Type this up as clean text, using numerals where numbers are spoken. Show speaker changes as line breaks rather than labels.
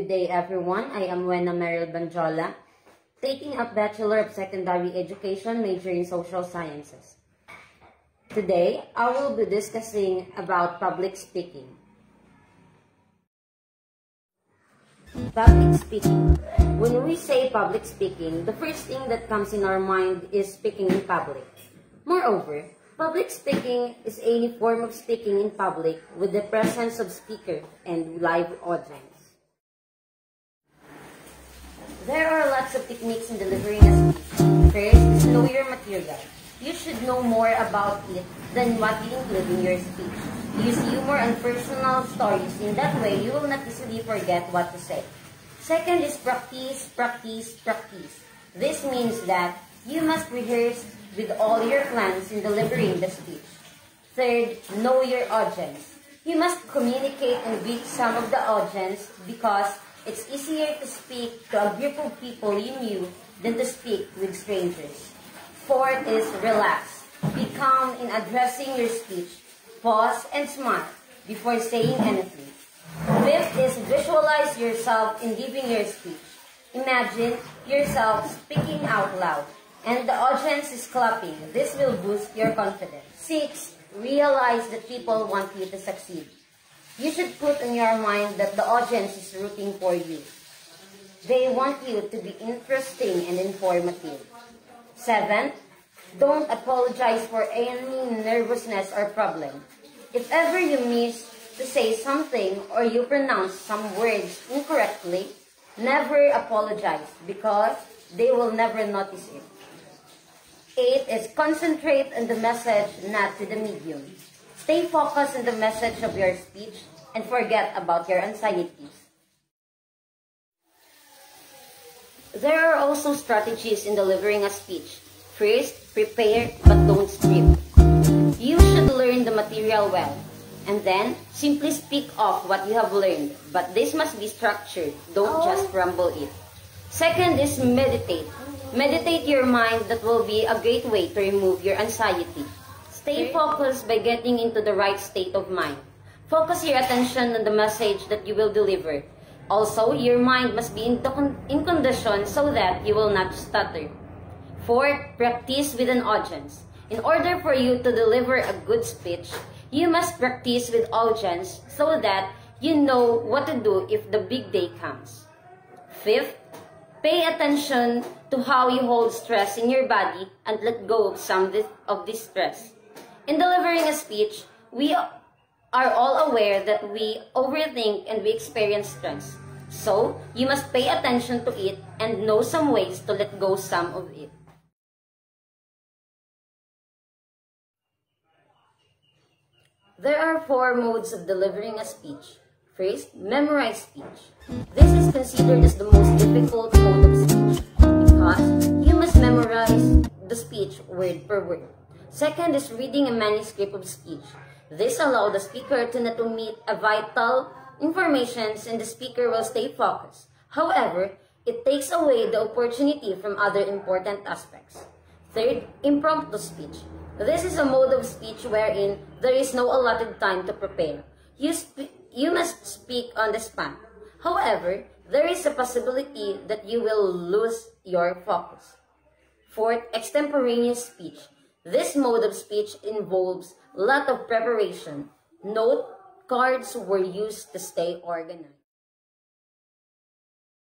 Good day, everyone. I am Wena Meryl Banjola, taking up Bachelor of Secondary Education, major in Social Sciences. Today, I will be discussing about public speaking. Public speaking. When we say public speaking, the first thing that comes in our mind is speaking in public. Moreover, public speaking is any form of speaking in public with the presence of speaker and live audience. There are lots of techniques in delivering a speech. First is know your material. You should know more about it than what you include in your speech. Use humor and personal stories. In that way, you will not easily forget what to say. Second is practice, practice, practice. This means that you must rehearse with all your plans in delivering the speech. Third, know your audience. You must communicate and reach some of the audience because it's easier to speak to a group of people you knew than to speak with strangers. Fourth is relax. Be calm in addressing your speech. Pause and smile before saying anything. Fifth is visualize yourself in giving your speech. Imagine yourself speaking out loud and the audience is clapping. This will boost your confidence. Sixth, realize that people want you to succeed. You should put in your mind that the audience is rooting for you. They want you to be interesting and informative. Seventh, don't apologize for any nervousness or problem. If ever you miss to say something or you pronounce some words incorrectly, never apologize because they will never notice it. Eighth is concentrate on the message, not to the medium. Stay focused on the message of your speech and forget about your anxieties. There are also strategies in delivering a speech. First, prepare but don't script. You should learn the material well, and then simply speak off what you have learned, but this must be structured, don't just ramble it. Second is meditate. Meditate your mind. That will be a great way to remove your anxiety. Stay focused by getting into the right state of mind. Focus your attention on the message that you will deliver. Also, your mind must be in condition so that you will not stutter. Fourth, practice with an audience. In order for you to deliver a good speech, you must practice with audience so that you know what to do if the big day comes. Fifth, pay attention to how you hold stress in your body and let go of some of this stress. In delivering a speech, we are all aware that we overthink and we experience stress. So, you must pay attention to it and know some ways to let go some of it. There are 4 modes of delivering a speech. First, memorize speech. This is considered as the most difficult mode of speech because you must memorize the speech word per word. Second is reading a manuscript of speech. This allows the speaker to not omit a vital information and the speaker will stay focused. However, it takes away the opportunity from other important aspects. Third, impromptu speech. This is a mode of speech wherein there is no allotted time to prepare. You must speak on the spot. However, there is a possibility that you will lose your focus. Fourth, extemporaneous speech. This mode of speech involves a lot of preparation. Note cards were used to stay organized.